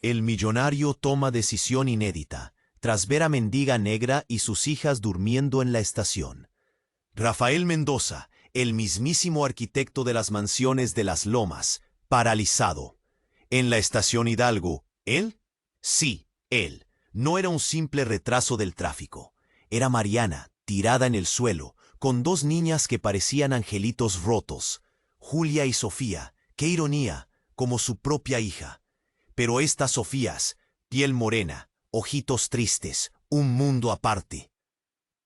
El millonario toma decisión inédita, tras ver a Mendiga Negra y sus hijas durmiendo en la estación. Rafael Mendoza, el mismísimo arquitecto de las mansiones de Las Lomas, paralizado. En la estación Hidalgo, ¿él? Sí, él. No era un simple retraso del tráfico. Era Mariana, tirada en el suelo, con dos niñas que parecían angelitos rotos. Julia y Sofía, qué ironía, como su propia hija. Pero estas Sofías, piel morena, ojitos tristes, un mundo aparte.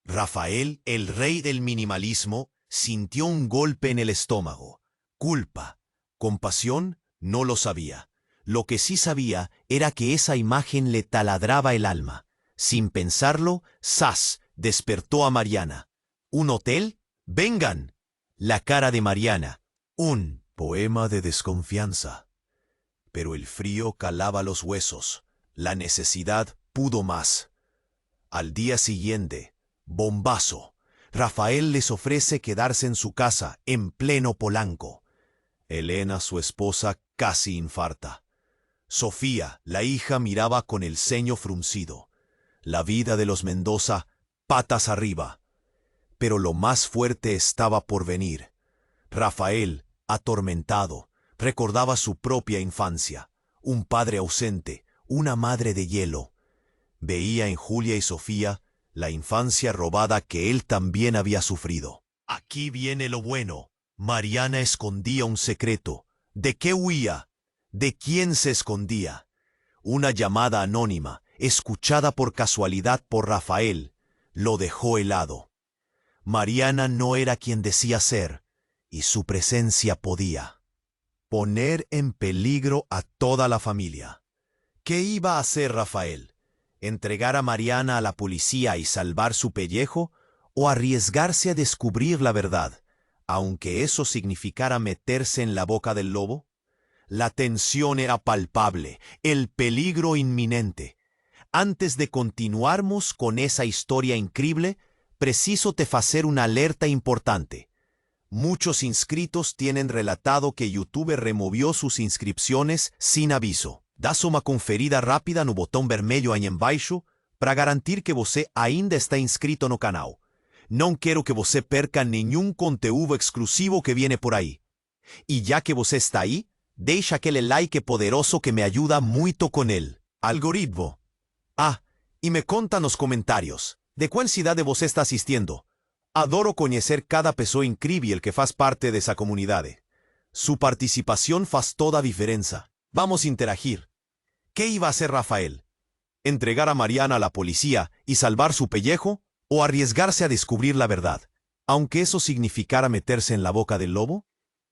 Rafael, el rey del minimalismo, sintió un golpe en el estómago. Culpa. Compasión, no lo sabía. Lo que sí sabía era que esa imagen le taladraba el alma. Sin pensarlo, ¡zas!, despertó a Mariana. ¿Un hotel? ¡Vengan! La cara de Mariana. Un poema de desconfianza. Pero el frío calaba los huesos. La necesidad pudo más. Al día siguiente, bombazo. Rafael les ofrece quedarse en su casa, en pleno Polanco. Elena, su esposa, casi infarta. Sofía, la hija, miraba con el ceño fruncido. La vida de los Mendoza, patas arriba. Pero lo más fuerte estaba por venir. Rafael, atormentado, recordaba su propia infancia. Un padre ausente, una madre de hielo. Veía en Julia y Sofía la infancia robada que él también había sufrido. Aquí viene lo bueno. Mariana escondía un secreto. ¿De qué huía? ¿De quién se escondía? Una llamada anónima, escuchada por casualidad por Rafael, lo dejó helado. Mariana no era quien decía ser, y su presencia podía poner en peligro a toda la familia. ¿Qué iba a hacer Rafael? ¿Entregar a Mariana a la policía y salvar su pellejo? ¿O arriesgarse a descubrir la verdad, aunque eso significara meterse en la boca del lobo? La tensión era palpable, el peligro inminente. Antes de continuarmos con esa historia increíble, preciso te facer una alerta importante. Muchos inscritos tienen relatado que YouTube removió sus inscripciones sin aviso. Dá uma conferida rápida no botão vermelho aí embaixo para garantir que você ainda está inscrito no canal. Não quero que você perca nenhum conteúdo exclusivo que viene por aí. E já que você está aí, deixa aquele like poderoso que me ajuda muito com ele. Algoritmo. E me conta nos comentários, de qual cidade você está assistindo? Adoro conhecer cada pessoa incrível que faz parte dessa comunidade. Su participación faz toda a diferença. Vamos a interagir. ¿Qué iba a hacer Rafael? ¿Entregar a Mariana a la policía y salvar su pellejo? ¿O arriesgarse a descubrir la verdad, aunque eso significara meterse en la boca del lobo?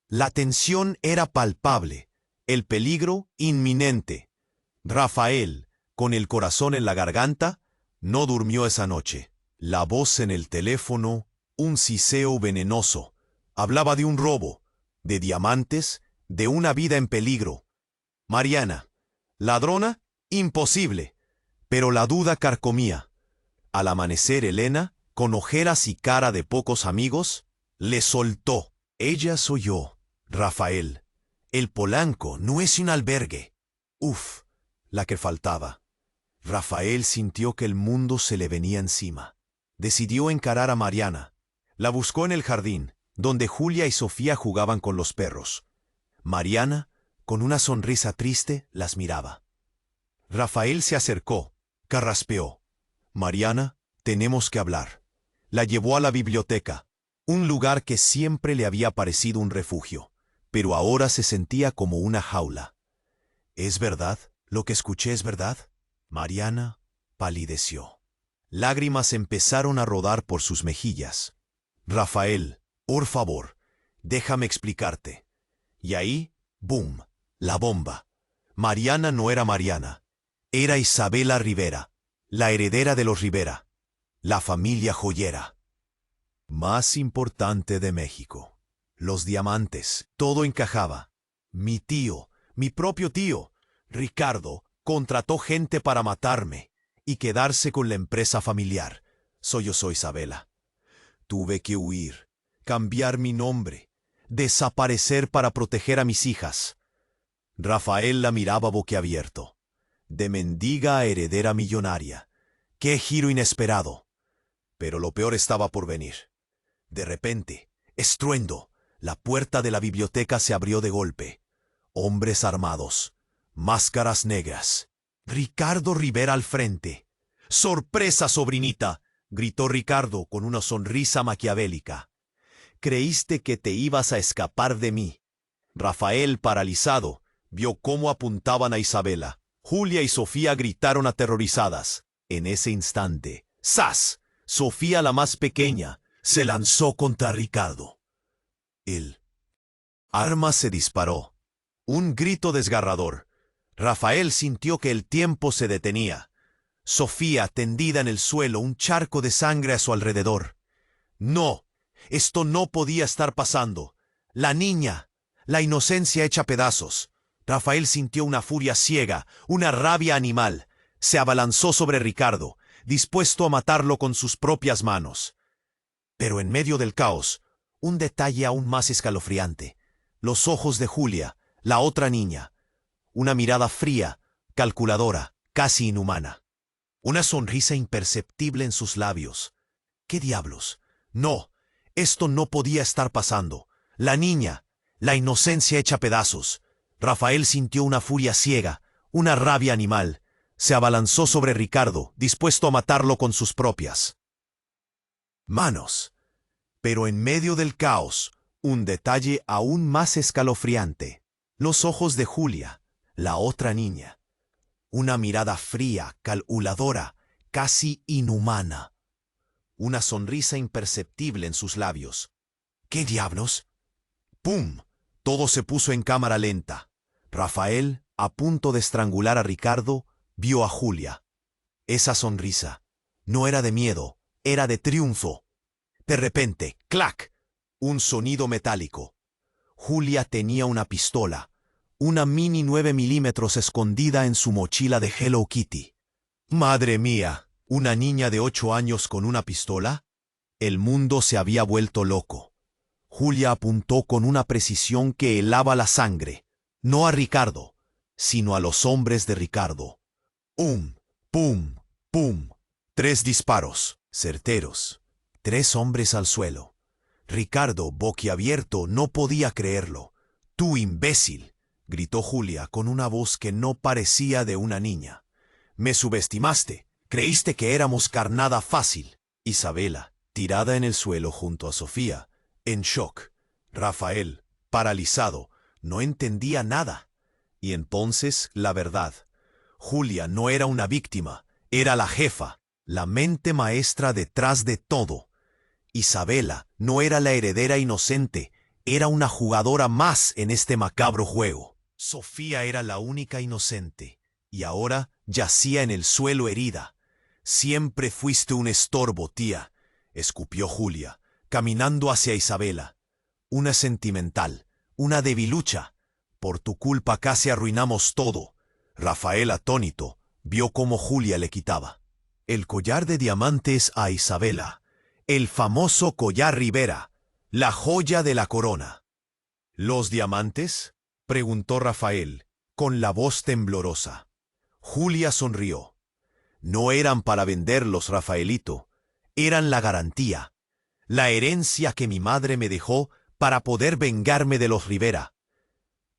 La tensión era palpable, el peligro inminente. Rafael, con el corazón en la garganta, no durmió esa noche. La voz en el teléfono, un siseo venenoso, hablaba de un robo, de diamantes, de una vida en peligro. Mariana, ladrona, imposible, pero la duda carcomía. Al amanecer Elena, con ojeras y cara de pocos amigos, le soltó. Ella soy yo, Rafael. El Polanco no es un albergue. Uf, la que faltaba. Rafael sintió que el mundo se le venía encima. Decidió encarar a Mariana. La buscó en el jardín, donde Julia y Sofía jugaban con los perros. Mariana, con una sonrisa triste, las miraba. Rafael se acercó, carraspeó. Mariana, tenemos que hablar. La llevó a la biblioteca, un lugar que siempre le había parecido un refugio, pero ahora se sentía como una jaula. ¿Es verdad? ¿Lo que escuché es verdad? Mariana palideció. Lágrimas empezaron a rodar por sus mejillas. Rafael, por favor, déjame explicarte. Y ahí, ¡boom!, la bomba. Mariana no era Mariana. Era Isabela Rivera, la heredera de los Rivera, la familia joyera más importante de México. Los diamantes, todo encajaba. Mi tío, mi propio tío, Ricardo, contrató gente para matarme y quedarse con la empresa familiar. Yo soy Isabela. Tuve que huir, cambiar mi nombre, desaparecer para proteger a mis hijas. Rafael la miraba boquiabierto. De mendiga a heredera millonaria. ¡Qué giro inesperado! Pero lo peor estaba por venir. De repente, estruendo, la puerta de la biblioteca se abrió de golpe. Hombres armados, máscaras negras. Ricardo Rivera al frente. ¡Sorpresa, sobrinita!, gritó Ricardo con una sonrisa maquiavélica. Creíste que te ibas a escapar de mí. Rafael, paralizado, vio cómo apuntaban a Isabela. Julia y Sofía gritaron aterrorizadas. En ese instante, ¡zas!, Sofía, la más pequeña, se lanzó contra Ricardo. El arma se disparó. Un grito desgarrador. Rafael sintió que el tiempo se detenía. Sofía, tendida en el suelo, un charco de sangre a su alrededor. No, esto no podía estar pasando. La niña, la inocencia hecha pedazos. Rafael sintió una furia ciega, una rabia animal. Se abalanzó sobre Ricardo, dispuesto a matarlo con sus propias manos. Pero en medio del caos, un detalle aún más escalofriante. Los ojos de Julia, la otra niña. Una mirada fría, calculadora, casi inhumana. Una sonrisa imperceptible en sus labios. ¿Qué diablos? No, esto no podía estar pasando. La niña, la inocencia hecha pedazos. Rafael sintió una furia ciega, una rabia animal. Se abalanzó sobre Ricardo, dispuesto a matarlo con sus propias manos. Pero en medio del caos, un detalle aún más escalofriante. Los ojos de Julia, la otra niña. Una mirada fría, calculadora, casi inhumana. Una sonrisa imperceptible en sus labios. ¿Qué diablos? ¡Pum! Todo se puso en cámara lenta. Rafael, a punto de estrangular a Ricardo, vio a Julia. Esa sonrisa no era de miedo, era de triunfo. De repente, ¡clac!, un sonido metálico. Julia tenía una pistola, una mini 9 milímetros escondida en su mochila de Hello Kitty. ¡Madre mía! ¿Una niña de 8 años con una pistola? El mundo se había vuelto loco. Julia apuntó con una precisión que helaba la sangre, no a Ricardo, sino a los hombres de Ricardo. ¡Pum! ¡Pum! ¡Pum! 3 disparos, certeros. 3 hombres al suelo. Ricardo, boquiabierto, no podía creerlo. ¡Tú, imbécil!, gritó Julia con una voz que no parecía de una niña. Me subestimaste. Creíste que éramos carnada fácil. Isabela, tirada en el suelo junto a Sofía, en shock. Rafael, paralizado, no entendía nada. Y entonces, la verdad. Julia no era una víctima, era la jefa, la mente maestra detrás de todo. Isabela no era la heredera inocente, era una jugadora más en este macabro juego. Sofía era la única inocente, y ahora yacía en el suelo herida. Siempre fuiste un estorbo, tía, escupió Julia, caminando hacia Isabela. Una sentimental, una debilucha. Por tu culpa casi arruinamos todo. Rafael, atónito, vio cómo Julia le quitaba el collar de diamantes a Isabela, el famoso collar Rivera, la joya de la corona. ¿Los diamantes?, preguntó Rafael, con la voz temblorosa. Julia sonrió. No eran para venderlos, Rafaelito. Eran la garantía, la herencia que mi madre me dejó para poder vengarme de los Rivera.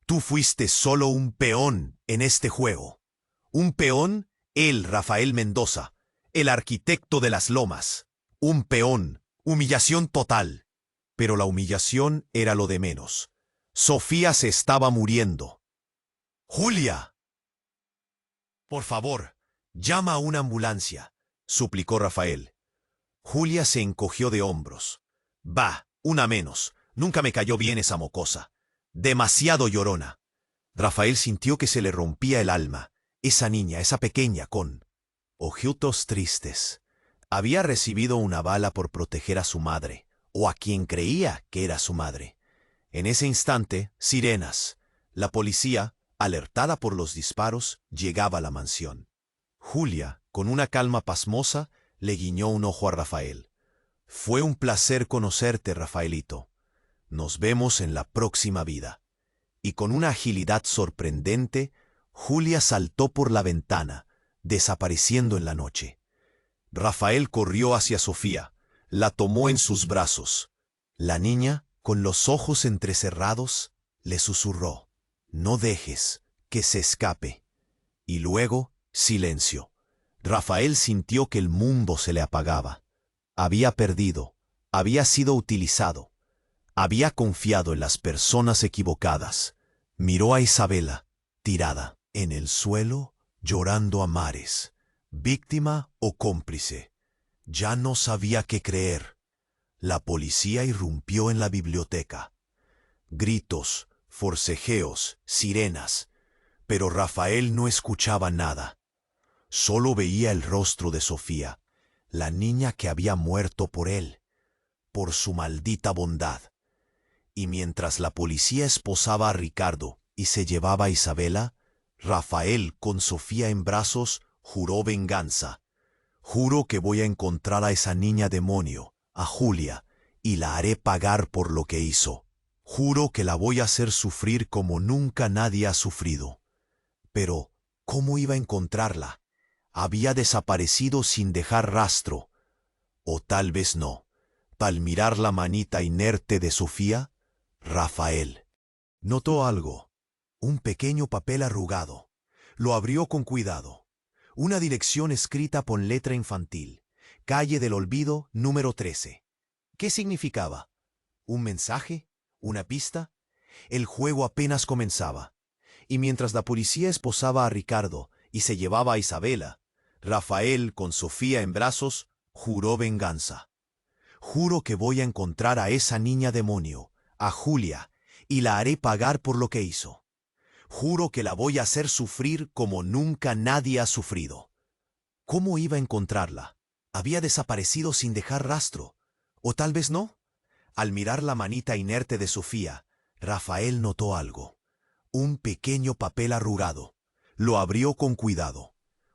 Tú fuiste solo un peón en este juego. Un peón, él, Rafael Mendoza, el arquitecto de las lomas. Un peón, humillación total. Pero la humillación era lo de menos. Sofía se estaba muriendo. ¡Julia! Por favor, llama a una ambulancia, suplicó Rafael. Julia se encogió de hombros. Bah, una menos. Nunca me cayó bien esa mocosa. Demasiado llorona. Rafael sintió que se le rompía el alma. Esa niña, esa pequeña, con ojitos tristes. Había recibido una bala por proteger a su madre, o a quien creía que era su madre. En ese instante, sirenas. La policía, alertada por los disparos, llegaba a la mansión. Julia, con una calma pasmosa, le guiñó un ojo a Rafael. Fue un placer conocerte, Rafaelito. Nos vemos en la próxima vida. Y con una agilidad sorprendente, Julia saltó por la ventana, desapareciendo en la noche. Rafael corrió hacia Sofía, la tomó en sus brazos. La niña, con los ojos entrecerrados, le susurró: «No dejes que se escape». Y luego, silencio. Rafael sintió que el mundo se le apagaba. Había perdido, había sido utilizado, había confiado en las personas equivocadas. Miró a Isabela, tirada en el suelo, llorando a mares, víctima o cómplice. Ya no sabía qué creer. La policía irrumpió en la biblioteca. Gritos, forcejeos, sirenas. Pero Rafael no escuchaba nada. Solo veía el rostro de Sofía, la niña que había muerto por él, por su maldita bondad. Y mientras la policía esposaba a Ricardo y se llevaba a Isabela, Rafael, con Sofía en brazos, juró venganza. «Juro que voy a encontrar a esa niña demonio, a Julia, y la haré pagar por lo que hizo. Juro que la voy a hacer sufrir como nunca nadie ha sufrido». Pero, ¿cómo iba a encontrarla? Había desaparecido sin dejar rastro. O tal vez no. Al mirar la manita inerte de Sofía, Rafael notó algo. Un pequeño papel arrugado. Lo abrió con cuidado. Una dirección escrita con letra infantil. Calle del Olvido, número 13. ¿Qué significaba? ¿Un mensaje? ¿Una pista? El juego apenas comenzaba. Y mientras la policía esposaba a Ricardo y se llevaba a Isabela, Rafael, con Sofía en brazos, juró venganza. «Juro que voy a encontrar a esa niña demonio, a Julia, y la haré pagar por lo que hizo. Juro que la voy a hacer sufrir como nunca nadie ha sufrido». ¿Cómo iba a encontrarla? Había desaparecido sin dejar rastro. ¿O tal vez no? Al mirar la manita inerte de Sofía, Rafael notó algo. Un pequeño papel arrugado. Lo abrió con cuidado.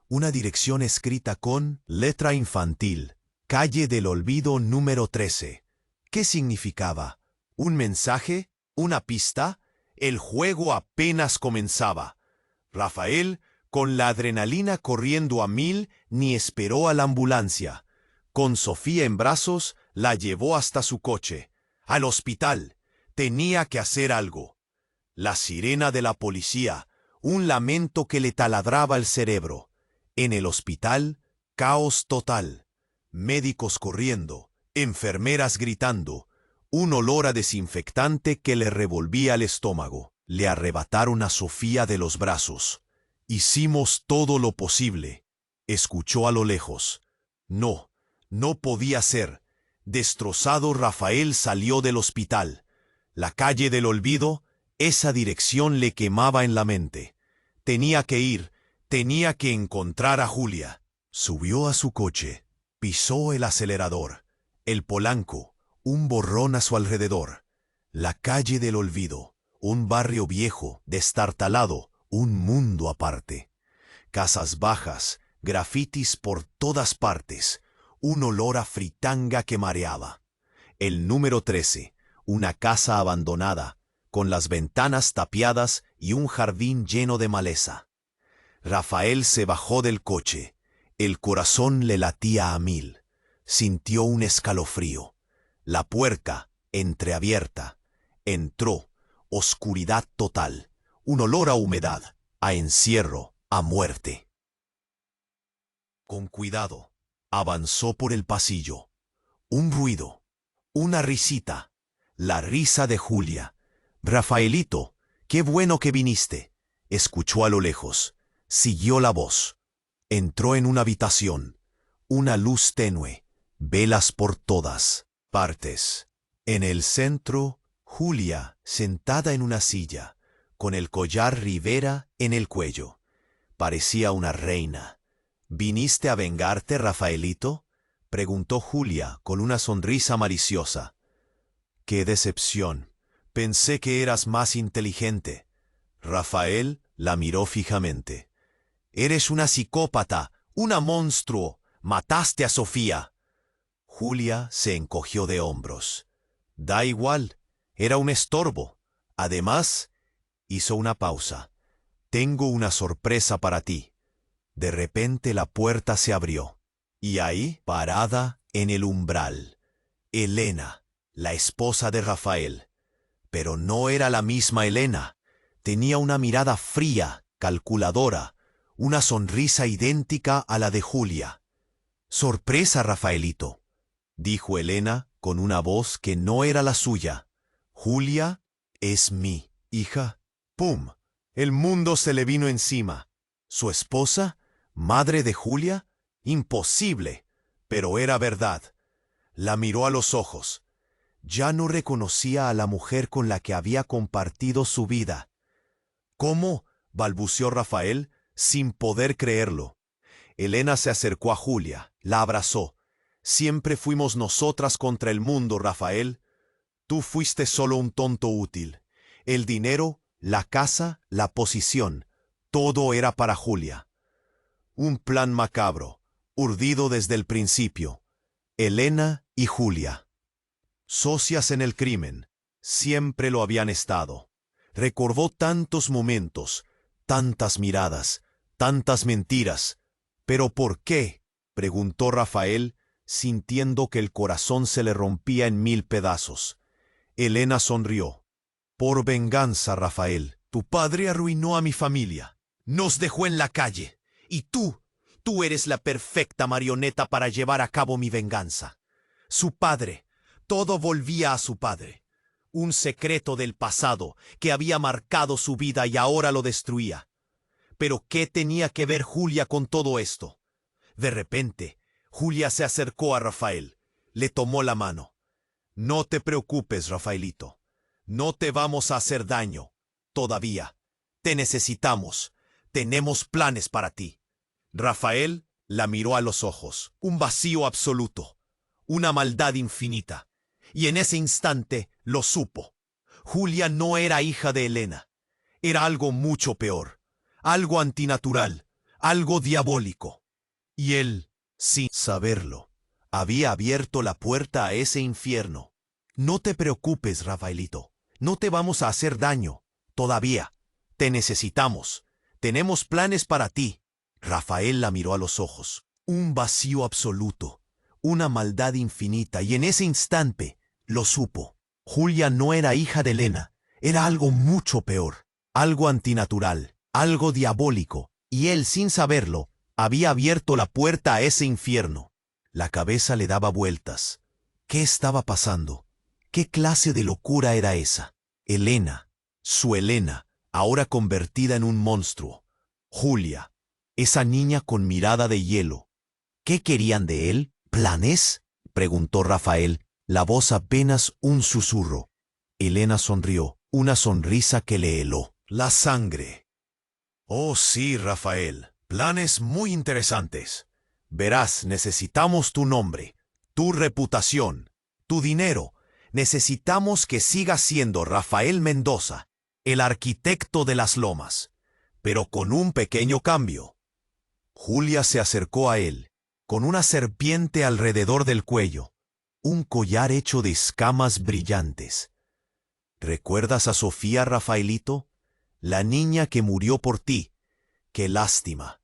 Una dirección escrita con letra infantil. Calle del Olvido, número 13. ¿Qué significaba? ¿Un mensaje? ¿Una pista? El juego apenas comenzaba. Rafael, con la adrenalina corriendo a 1000, ni esperó a la ambulancia. Con Sofía en brazos, la llevó hasta su coche. Al hospital. Tenía que hacer algo. La sirena de la policía, un lamento que le taladraba el cerebro. En el hospital, caos total. Médicos corriendo, enfermeras gritando, un olor a desinfectante que le revolvía el estómago. Le arrebataron a Sofía de los brazos. «Hicimos todo lo posible», escuchó a lo lejos. No, no podía ser. Destrozado, Rafael salió del hospital. La calle del Olvido, esa dirección le quemaba en la mente. Tenía que ir, tenía que encontrar a Julia. Subió a su coche, pisó el acelerador, el Polanco, un borrón a su alrededor. La calle del Olvido, un barrio viejo, destartalado, un mundo aparte. Casas bajas, grafitis por todas partes, un olor a fritanga que mareaba. El número 13, una casa abandonada, con las ventanas tapiadas y un jardín lleno de maleza. Rafael se bajó del coche. El corazón le latía a 1000. Sintió un escalofrío. La puerta, entreabierta. Entró. Oscuridad total. Un olor a humedad, a encierro, a muerte. Con cuidado, avanzó por el pasillo. Un ruido. Una risita. La risa de Julia. «Rafaelito, qué bueno que viniste», escuchó a lo lejos. Siguió la voz. Entró en una habitación. Una luz tenue. Velas por todas partes. En el centro, Julia, sentada en una silla, con el collar Rivera en el cuello. Parecía una reina. «¿Viniste a vengarte, Rafaelito?», preguntó Julia con una sonrisa maliciosa. «Qué decepción. Pensé que eras más inteligente». Rafael la miró fijamente. «Eres una psicópata, una monstruo. Mataste a Sofía». Julia se encogió de hombros. «Da igual, era un estorbo. Además», hizo una pausa. tengo una sorpresa para ti. De repente la puerta se abrió. Y ahí, parada en el umbral, Helena, la esposa de Rafael. Pero no era la misma Helena. Tenía una mirada fría, calculadora, una sonrisa idéntica a la de Julia. «Sorpresa, Rafaelito», dijo Helena con una voz que no era la suya. «Julia es mi hija». ¡Pum! El mundo se le vino encima. ¿Su esposa? ¿Madre de Julia? Imposible. Pero era verdad. La miró a los ojos. Ya no reconocía a la mujer con la que había compartido su vida. «¿Cómo?», balbuceó Rafael, sin poder creerlo. Helena se acercó a Julia, la abrazó. «Siempre fuimos nosotras contra el mundo, Rafael. Tú fuiste solo un tonto útil. El dinero, la casa, la posición, todo era para Julia. Un plan macabro, urdido desde el principio. Helena y Julia. Socias en el crimen, siempre lo habían estado. Recordó tantos momentos, tantas miradas, tantas mentiras. «¿Pero por qué?», preguntó Rafael, sintiendo que el corazón se le rompía en 1000 pedazos. Helena sonrió. «Por venganza, Rafael. Tu padre arruinó a mi familia. Nos dejó en la calle. Y tú eres la perfecta marioneta para llevar a cabo mi venganza. Su padre, todo volvía a su padre. Un secreto del pasado que había marcado su vida y ahora lo destruía. Pero ¿qué tenía que ver Julia con todo esto? De repente, Julia se acercó a Rafael. Le tomó la mano. «No te preocupes, Rafaelito. No te vamos a hacer daño. Todavía. Te necesitamos. Tenemos planes para ti». Rafael la miró a los ojos. Un vacío absoluto. Una maldad infinita. Y en ese instante lo supo. Julia no era hija de Helena. Era algo mucho peor. Algo antinatural. Algo diabólico. Y él, sin saberlo, había abierto la puerta a ese infierno. «No te preocupes, Rafaelito. No te vamos a hacer daño. Todavía. Te necesitamos. Tenemos planes para ti». Rafael la miró a los ojos. Un vacío absoluto. Una maldad infinita. Y en ese instante lo supo. Julia no era hija de Helena. Era algo mucho peor. Algo antinatural. Algo diabólico. Y él, sin saberlo, había abierto la puerta a ese infierno. La cabeza le daba vueltas. ¿Qué estaba pasando? ¿Qué clase de locura era esa? Helena, su Helena, ahora convertida en un monstruo. Julia, esa niña con mirada de hielo. ¿Qué querían de él? ¿Planes?, preguntó Rafael, la voz apenas un susurro. Helena sonrió, una sonrisa que le heló la sangre. «Oh sí, Rafael, planes muy interesantes. Verás, necesitamos tu nombre, tu reputación, tu dinero. Necesitamos que sigas siendo Rafael Mendoza, el arquitecto de las lomas, pero con un pequeño cambio». Julia se acercó a él, con una serpiente alrededor del cuello, un collar hecho de escamas brillantes. «¿Recuerdas a Sofía, Rafaelito? La niña que murió por ti. Qué lástima,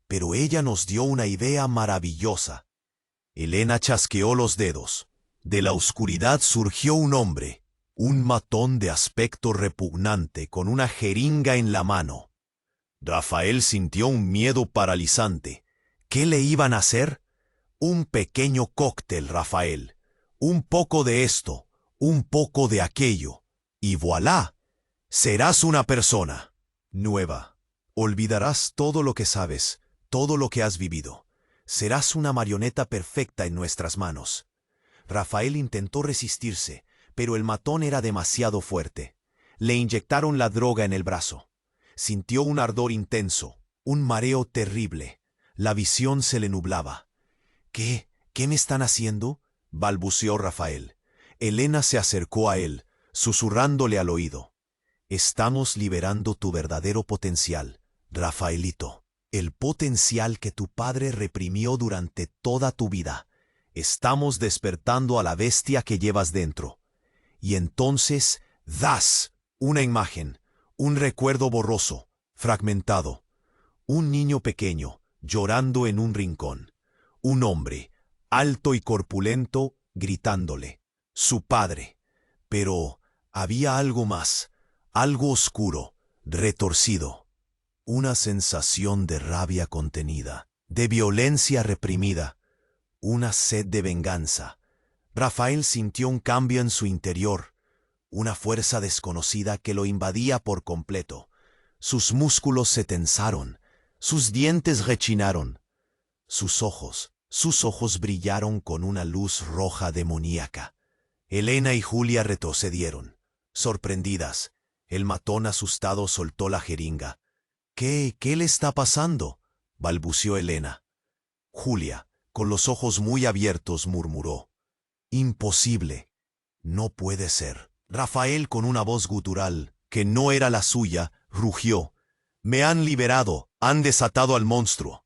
pero ella nos dio una idea maravillosa». Helena chasqueó los dedos. De la oscuridad surgió un hombre, un matón de aspecto repugnante con una jeringa en la mano. Rafael sintió un miedo paralizante. ¿Qué le iban a hacer? Un pequeño cóctel, Rafael. Un poco de esto, un poco de aquello. Y voilà, serás una persona nueva. Olvidarás todo lo que sabes, todo lo que has vivido. Serás una marioneta perfecta en nuestras manos. Rafael intentó resistirse, pero el matón era demasiado fuerte. Le inyectaron la droga en el brazo. Sintió un ardor intenso, un mareo terrible. La visión se le nublaba. ¿Qué me están haciendo?», balbuceó Rafael. Helena se acercó a él, susurrándole al oído. «Estamos liberando tu verdadero potencial, Rafaelito. El potencial que tu padre reprimió durante toda tu vida. Estamos despertando a la bestia que llevas dentro. Y entonces das una imagen, un recuerdo borroso, fragmentado. Un niño pequeño, llorando en un rincón. Un hombre, alto y corpulento, gritándole. Su padre. Pero había algo más, algo oscuro, retorcido. Una sensación de rabia contenida, de violencia reprimida, una sed de venganza. Rafael sintió un cambio en su interior, una fuerza desconocida que lo invadía por completo. Sus músculos se tensaron, sus dientes rechinaron. Sus ojos brillaron con una luz roja demoníaca. Elena y Julia retrocedieron, sorprendidas. El matón asustado soltó la jeringa. ¿Qué le está pasando?, balbució Elena. Julia, con los ojos muy abiertos, murmuró. Imposible. No puede ser. Rafael, con una voz gutural, que no era la suya, rugió. Me han liberado, han desatado al monstruo.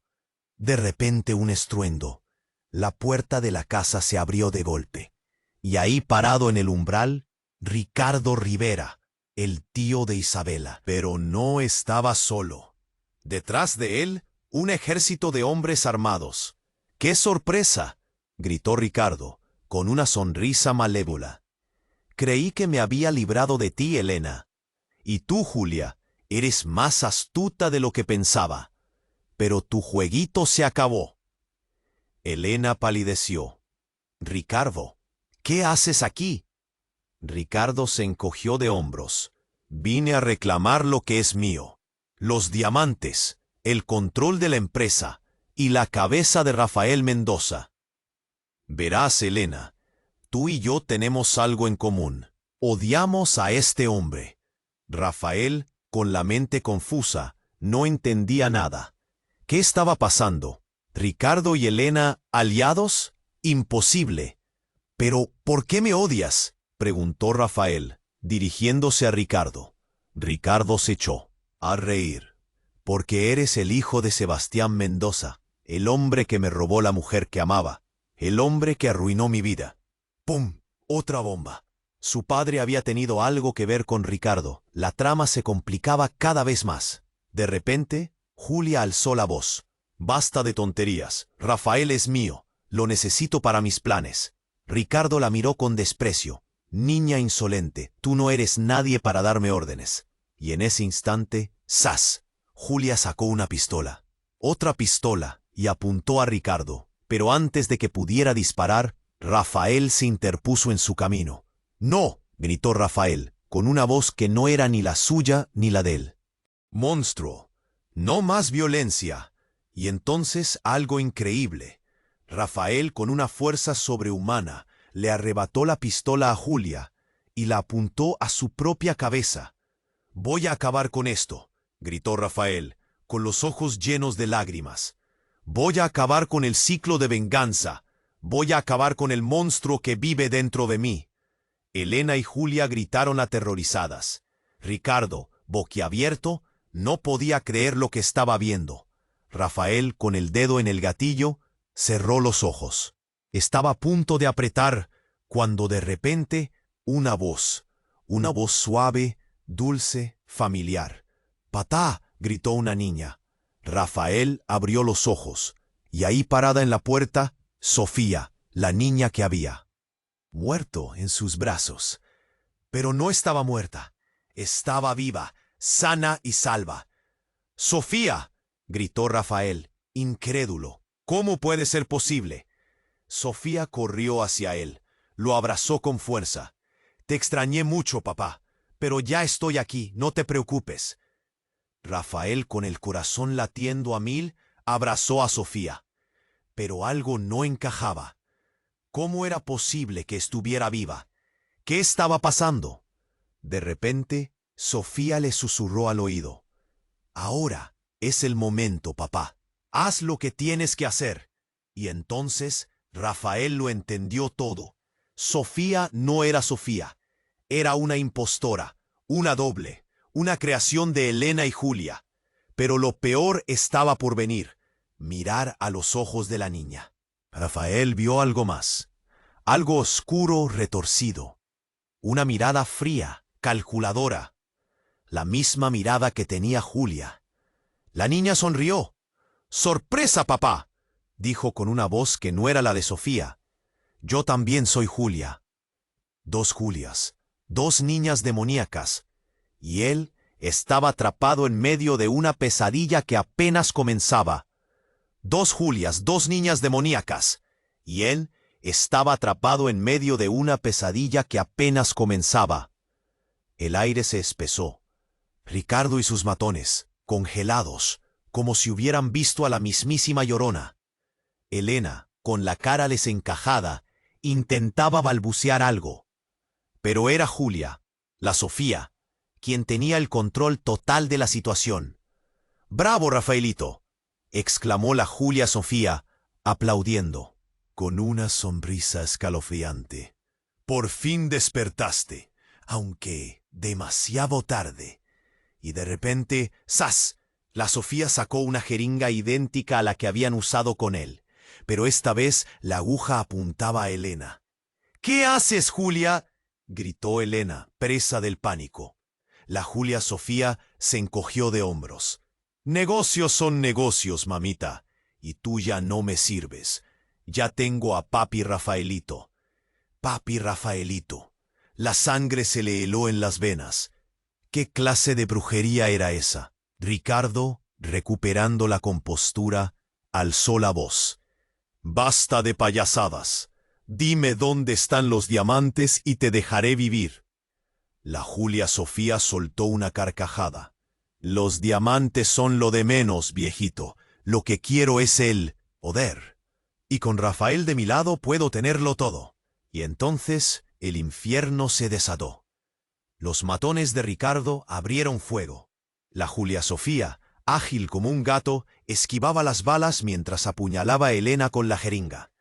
De repente un estruendo. La puerta de la casa se abrió de golpe. Y ahí, parado en el umbral, Ricardo Rivera, el tío de Isabela. Pero no estaba solo. Detrás de él, un ejército de hombres armados. ¡Qué sorpresa!, gritó Ricardo, con una sonrisa malévola. Creí que me había librado de ti, Elena. Y tú, Julia, eres más astuta de lo que pensaba. Pero tu jueguito se acabó. Elena palideció. Ricardo, ¿qué haces aquí? Ricardo se encogió de hombros. Vine a reclamar lo que es mío. Los diamantes, el control de la empresa y la cabeza de Rafael Mendoza. Verás, Elena, tú y yo tenemos algo en común. Odiamos a este hombre. Rafael, con la mente confusa, no entendía nada. ¿Qué estaba pasando? ¿Ricardo y Elena aliados? Imposible. Pero, ¿por qué me odias?, preguntó Rafael, dirigiéndose a Ricardo. Ricardo se echó a reír. Porque eres el hijo de Sebastián Mendoza, el hombre que me robó la mujer que amaba, el hombre que arruinó mi vida. ¡Pum! Otra bomba. Su padre había tenido algo que ver con Ricardo. La trama se complicaba cada vez más. De repente, Julia alzó la voz. Basta de tonterías. Rafael es mío. Lo necesito para mis planes. Ricardo la miró con desprecio. Niña insolente, tú no eres nadie para darme órdenes. Y en ese instante, ¡zas!, Julia sacó una pistola. Otra pistola, y apuntó a Ricardo. Pero antes de que pudiera disparar, Rafael se interpuso en su camino. ¡No!, gritó Rafael, con una voz que no era ni la suya ni la de él. Monstruo, no más violencia. Y entonces algo increíble. Rafael, con una fuerza sobrehumana, le arrebató la pistola a Julia y la apuntó a su propia cabeza. «Voy a acabar con esto», gritó Rafael, con los ojos llenos de lágrimas. «Voy a acabar con el ciclo de venganza. Voy a acabar con el monstruo que vive dentro de mí». Elena y Julia gritaron aterrorizadas. Ricardo, boquiabierto, no podía creer lo que estaba viendo. Rafael, con el dedo en el gatillo, cerró los ojos. Estaba a punto de apretar, cuando de repente una voz suave, dulce, familiar. «¡Papá!», gritó una niña. Rafael abrió los ojos, y ahí, parada en la puerta, Sofía, la niña que había muerto en sus brazos. Pero no estaba muerta, estaba viva, sana y salva. «¡Sofía!», gritó Rafael, incrédulo. «¿Cómo puede ser posible?». Sofía corrió hacia él, lo abrazó con fuerza. «Te extrañé mucho, papá, pero ya estoy aquí, no te preocupes». Rafael, con el corazón latiendo a mil, abrazó a Sofía. Pero algo no encajaba. ¿Cómo era posible que estuviera viva? ¿Qué estaba pasando? De repente, Sofía le susurró al oído. «Ahora es el momento, papá. Haz lo que tienes que hacer». Y entonces Rafael lo entendió todo. Sofía no era Sofía. Era una impostora, una doble, una creación de Elena y Julia. Pero lo peor estaba por venir: mirar a los ojos de la niña. Rafael vio algo más, algo oscuro, retorcido. Una mirada fría, calculadora. La misma mirada que tenía Julia. La niña sonrió. «¡Sorpresa, papá!», dijo con una voz que no era la de Sofía. «Yo también soy Julia». Dos Julias, dos niñas demoníacas. Y él estaba atrapado en medio de una pesadilla que apenas comenzaba. Dos Julias, dos niñas demoníacas. Y él estaba atrapado en medio de una pesadilla que apenas comenzaba. El aire se espesó. Ricardo y sus matones, congelados, como si hubieran visto a la mismísima Llorona. Elena, con la cara desencajada, intentaba balbucear algo. Pero era Julia, la Sofía, quien tenía el control total de la situación. «¡Bravo, Rafaelito!», exclamó la Julia Sofía, aplaudiendo, con una sonrisa escalofriante. «Por fin despertaste, aunque demasiado tarde». Y de repente, ¡zas!, la Sofía sacó una jeringa idéntica a la que habían usado con él, pero esta vez la aguja apuntaba a Elena. «¿Qué haces, Julia?», gritó Elena, presa del pánico. La Julia Sofía se encogió de hombros. «Negocios son negocios, mamita, y tú ya no me sirves. Ya tengo a papi Rafaelito». Papi Rafaelito. La sangre se le heló en las venas. ¿Qué clase de brujería era esa? Ricardo, recuperando la compostura, alzó la voz. «Basta de payasadas. Dime dónde están los diamantes y te dejaré vivir». La Julia Sofía soltó una carcajada. «Los diamantes son lo de menos, viejito. Lo que quiero es el poder. Y con Rafael de mi lado puedo tenerlo todo». Y entonces el infierno se desató. Los matones de Ricardo abrieron fuego. La Julia Sofía, ágil como un gato, esquivaba las balas mientras apuñalaba a Elena con la jeringa.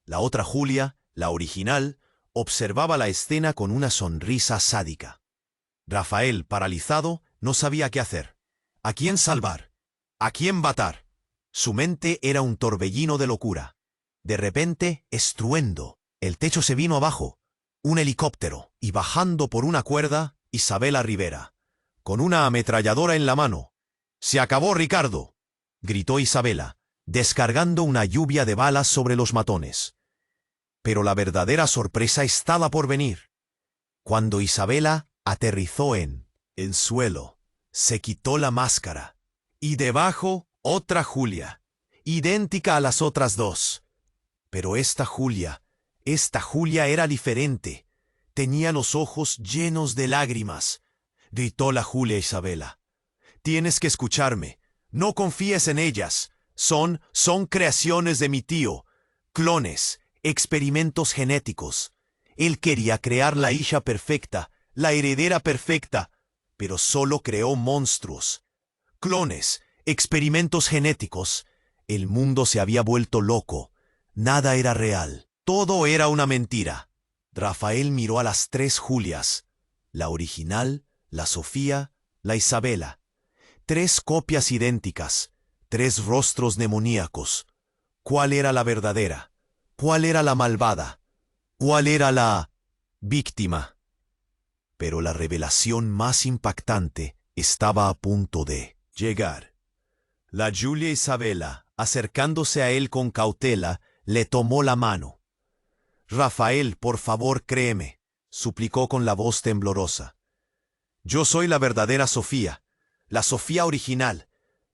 La otra Julia, la original, observaba la escena con una sonrisa sádica. Rafael, paralizado, no sabía qué hacer. ¿A quién salvar? ¿A quién matar? Su mente era un torbellino de locura. De repente, estruendo, el techo se vino abajo. Un helicóptero, y bajando por una cuerda, Isabela Rivera, con una ametralladora en la mano. «¡Se acabó, Ricardo!», gritó Isabela, descargando una lluvia de balas sobre los matones. Pero la verdadera sorpresa estaba por venir. Cuando Isabela aterrizó en el suelo, se quitó la máscara, y debajo otra Julia, idéntica a las otras dos. Pero esta Julia era diferente. Tenía los ojos llenos de lágrimas. Gritó la Julia Isabela. «Tienes que escucharme. No confíes en ellas. Son creaciones de mi tío. Clones, experimentos genéticos. Él quería crear la hija perfecta, la heredera perfecta, pero solo creó monstruos. Clones, experimentos genéticos. El mundo se había vuelto loco. Nada era real. Todo era una mentira». Rafael miró a las tres Julias, la original, la Sofía, la Isabela. Tres copias idénticas, tres rostros demoníacos. ¿Cuál era la verdadera? ¿Cuál era la malvada? ¿Cuál era la víctima? Pero la revelación más impactante estaba a punto de llegar. La Julia Isabela, acercándose a él con cautela, le tomó la mano. «Rafael, por favor, créeme», suplicó con la voz temblorosa. «Yo soy la verdadera Sofía, la Sofía original.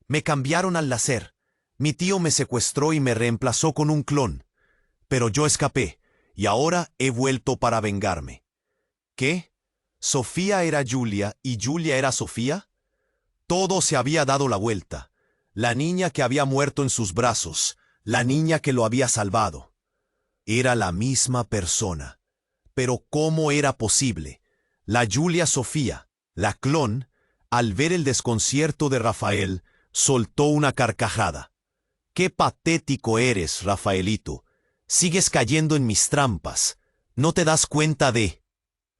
Me cambiaron al nacer. Mi tío me secuestró y me reemplazó con un clon. Pero yo escapé, y ahora he vuelto para vengarme». ¿Qué? ¿Sofía era Julia y Julia era Sofía? Todo se había dado la vuelta. La niña que había muerto en sus brazos, la niña que lo había salvado. Era la misma persona. Pero ¿cómo era posible? La Julia Sofía, la clon, al ver el desconcierto de Rafael, soltó una carcajada. «¡Qué patético eres, Rafaelito! Sigues cayendo en mis trampas. ¿No te das cuenta de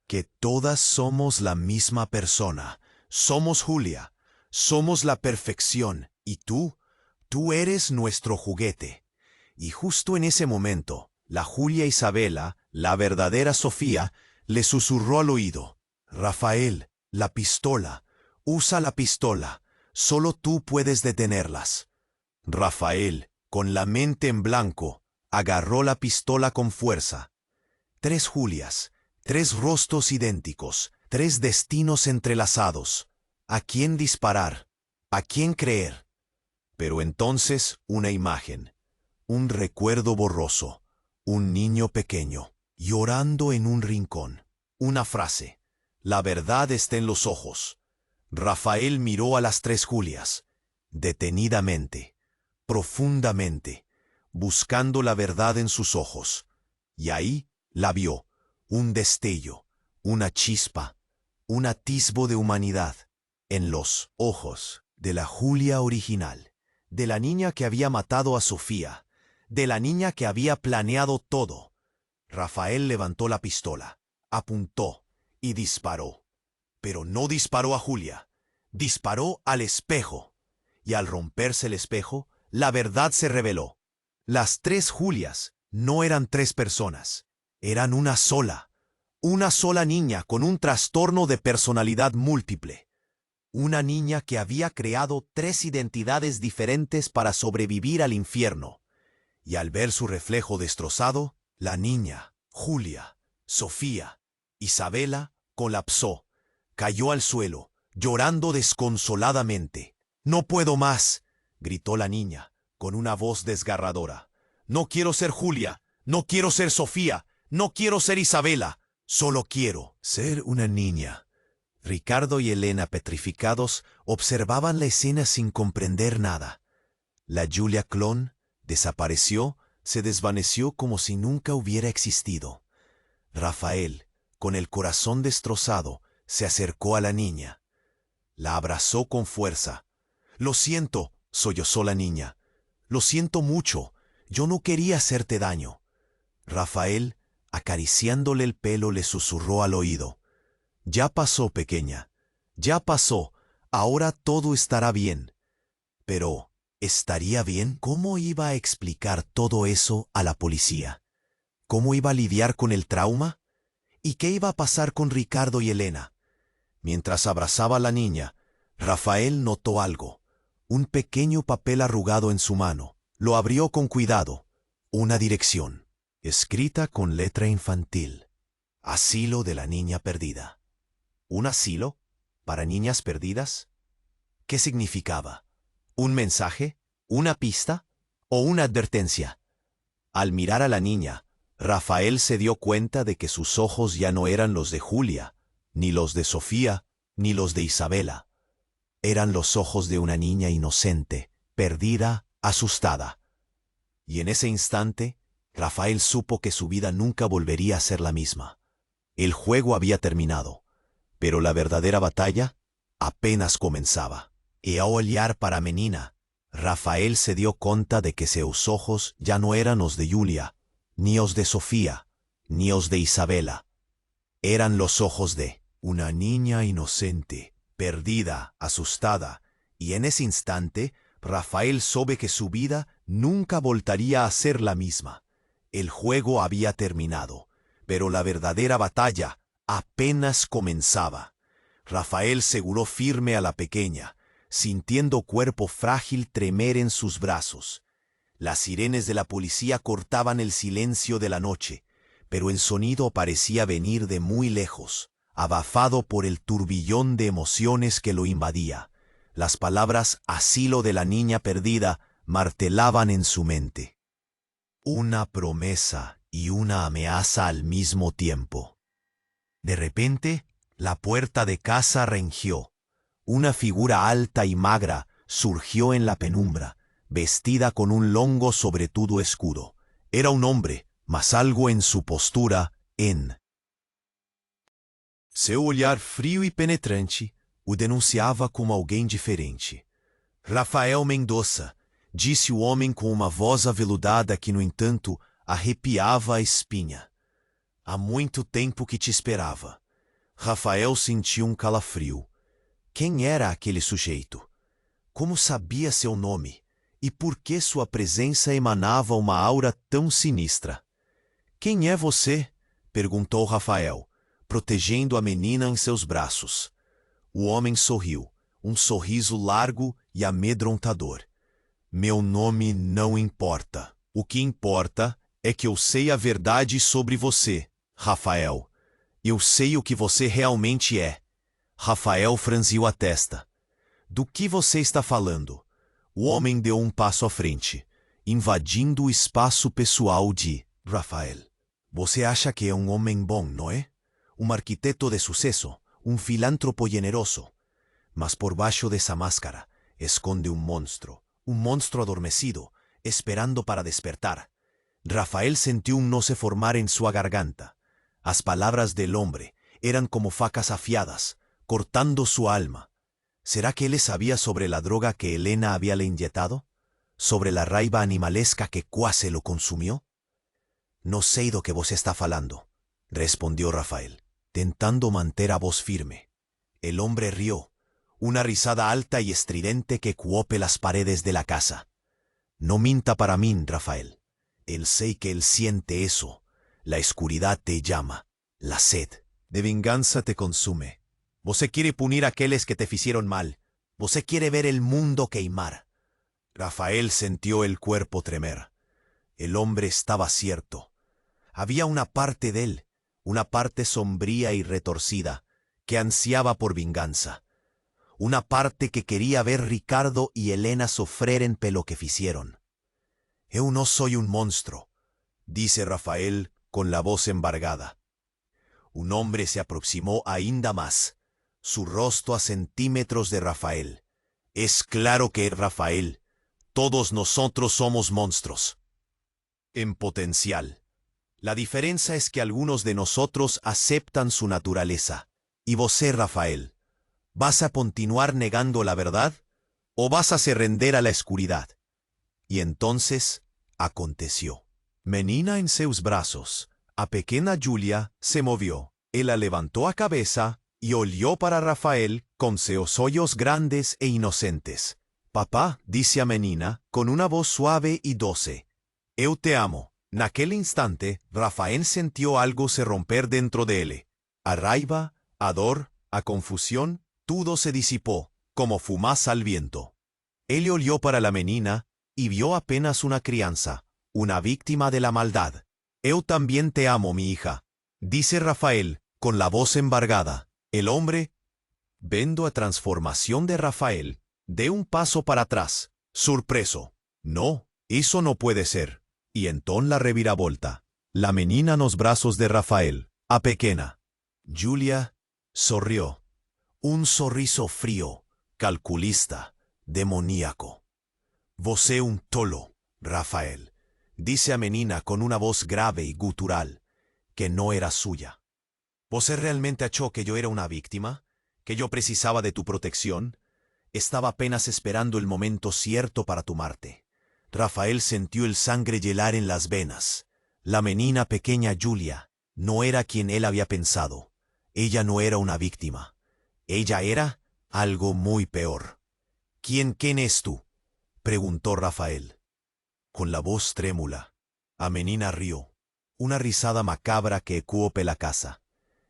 que todas somos la misma persona? Somos Julia. Somos la perfección. Y tú eres nuestro juguete». Y justo en ese momento, la Julia Isabela, la verdadera Sofía, le susurró al oído: «Rafael, la pistola. Usa la pistola. Solo tú puedes detenerlas. Rafael, con la mente en blanco, agarró la pistola con fuerza. 3 Julias, 3 rostros idénticos, 3 destinos entrelazados. ¿A quién disparar? ¿A quién creer? Pero entonces una imagen, un recuerdo borroso, un niño pequeño, llorando en un rincón. Una frase: la verdad está en los ojos. Rafael miró a las 3 Julias, detenidamente, profundamente, buscando la verdad en sus ojos. Y ahí la vio, un destello, una chispa, un atisbo de humanidad, en los ojos de la Julia original, de la niña que había matado a Sofía, de la niña que había planeado todo. Rafael levantó la pistola, apuntó y disparó. Pero no disparó a Julia, disparó al espejo. Y al romperse el espejo, la verdad se reveló. Las 3 Julias no eran 3 personas, eran una sola niña con un trastorno de personalidad múltiple. Una niña que había creado 3 identidades diferentes para sobrevivir al infierno. Y al ver su reflejo destrozado, la niña, Julia, Sofía, Isabela, colapsó, cayó al suelo, llorando desconsoladamente. «No puedo más», gritó la niña, con una voz desgarradora. «No quiero ser Julia, no quiero ser Sofía, no quiero ser Isabela, solo quiero ser una niña». Ricardo y Elena, petrificados, observaban la escena sin comprender nada. La Julia clon desapareció, se desvaneció como si nunca hubiera existido. Rafael, con el corazón destrozado, se acercó a la niña. La abrazó con fuerza. «Lo siento», sollozó la niña. «Lo siento mucho. Yo no quería hacerte daño». Rafael, acariciándole el pelo, le susurró al oído: «Ya pasó, pequeña. Ya pasó. Ahora todo estará bien». Pero, ¿estaría bien? ¿Cómo iba a explicar todo eso a la policía? ¿Cómo iba a lidiar con el trauma? ¿Y qué iba a pasar con Ricardo y Elena? Mientras abrazaba a la niña, Rafael notó algo. Un pequeño papel arrugado en su mano. Lo abrió con cuidado. Una dirección, escrita con letra infantil: Asilo de la niña perdida. ¿Un asilo para niñas perdidas? ¿Qué significaba? ¿Un mensaje? ¿Una pista? ¿O una advertencia? Al mirar a la niña, Rafael se dio cuenta de que sus ojos ya no eran los de Julia, ni los de Sofía, ni los de Isabela. Eran los ojos de una niña inocente, perdida, asustada. Y en ese instante, Rafael supo que su vida nunca volvería a ser la misma. El juego había terminado, pero la verdadera batalla apenas comenzaba. Y al olhar para a menina, Rafael se dio cuenta de que seus ojos ya no eran los de Julia, ni los de Sofía, ni los de Isabela. Eran los ojos de una niña inocente, perdida, asustada, y en ese instante Rafael supo que su vida nunca volvería a ser la misma. El juego había terminado, pero la verdadera batalla apenas comenzaba. Rafael seguró firme a la pequeña, sintiendo cuerpo frágil tremer en sus brazos. Las sirenes de la policía cortaban el silencio de la noche, pero el sonido parecía venir de muy lejos, abafado por el turbillón de emociones que lo invadía. Las palabras «asilo de la niña perdida» martelaban en su mente. Una promesa y una amenaza al mismo tiempo. De repente, la puerta de casa rengió. Una figura alta y magra surgió en la penumbra, vestida con un longo sobretudo escuro. Era un hombre, mas algo en su postura, seu olhar frio e penetrante, o denunciava como alguém diferente. «Rafael Mendonça», disse o homem com uma voz aveludada que, no entanto, arrepiava a espinha. «Há muito tempo que te esperava». Rafael sentiu um calafrio. Quem era aquele sujeito? Como sabia seu nome? E por que sua presença emanava uma aura tão sinistra? «Quem é você?» perguntou Rafael, protegendo a menina em seus braços. O homem sorriu, sorriso largo e amedrontador. Meu nome não importa. O que importa é que eu sei a verdade sobre você, Rafael. Eu sei o que você realmente é. Rafael franziu a testa. Do que você está falando? O homem deu um passo à frente, invadindo o espaço pessoal de Rafael. Você acha que é um homem bom, não é? Um arquiteto de sucesso, um filántropo generoso. Mas por baixo dessa máscara esconde um monstro adormecido, esperando para despertar. Rafael sentiu um nó se formar en sua garganta. As palavras del hombre eran como facas afiadas, cortando su alma. ¿Será que él sabía sobre la droga que Helena había le inyectado? ¿Sobre la raiva animalesca que quase lo consumió? No sei do que você está falando, respondió Rafael, tentando manter a voz firme. El hombre rió, una risada alta y estridente que cuope las paredes de la casa. No minta para mí, Rafael. Él sé que él siente eso. La escuridad te llama. La sed de venganza te consume. Você quiere punir a aqueles que te hicieron mal. Você quiere ver el mundo queimar. Rafael sintió el cuerpo tremer. El hombre estaba cierto. Había una parte de él, una parte sombría y retorcida, que ansiaba por venganza. Una parte que quería ver Ricardo y Helena sofrer pelo que hicieron. Eu no soy un monstruo, dice Rafael con la voz embargada. Un hombre se aproximó ainda más, su rostro a centímetros de Rafael. Es claro que Rafael, todos nosotros somos monstruos. En potencial. La diferencia es que algunos de nosotros aceptan su naturaleza. Y você, Rafael, ¿vas a continuar negando la verdad o vas a se render a la oscuridad? Y entonces aconteció. Menina en seus brazos, a pequeña Julia se movió. Ella levantó a cabeza y olió para Rafael con seus ojos grandes e inocentes. Papá, dice a menina, con una voz suave y doce. Eu te amo. Naquele instante, Rafael sintió algo se romper dentro de él. A raiva, a dor, a confusión, todo se disipó, como fumaza al viento. Él olió para la menina y vio apenas una crianza, una víctima de la maldad. Eu también te amo, mi hija, dice Rafael, con la voz embargada. El hombre, viendo a transformación de Rafael, de un paso para atrás, sorpreso. No, eso no puede ser. Y entonces la reviravolta. La menina en los brazos de Rafael, a pequeña. Julia sonrió. Un sorriso frío, calculista, demoníaco. Você un tolo, Rafael, dice a menina con una voz grave y gutural, que no era suya. ¿Você realmente achó que yo era una víctima? ¿Que yo precisaba de tu protección? Estaba apenas esperando el momento cierto para tomarte. Rafael sintió el sangre hielar en las venas. La menina pequeña Julia no era quien él había pensado. Ella no era una víctima. Ella era algo muy peor. ¿Quién es tú?, preguntó Rafael. Con la voz trémula, a menina rió. Una risada macabra que ecuó pela casa.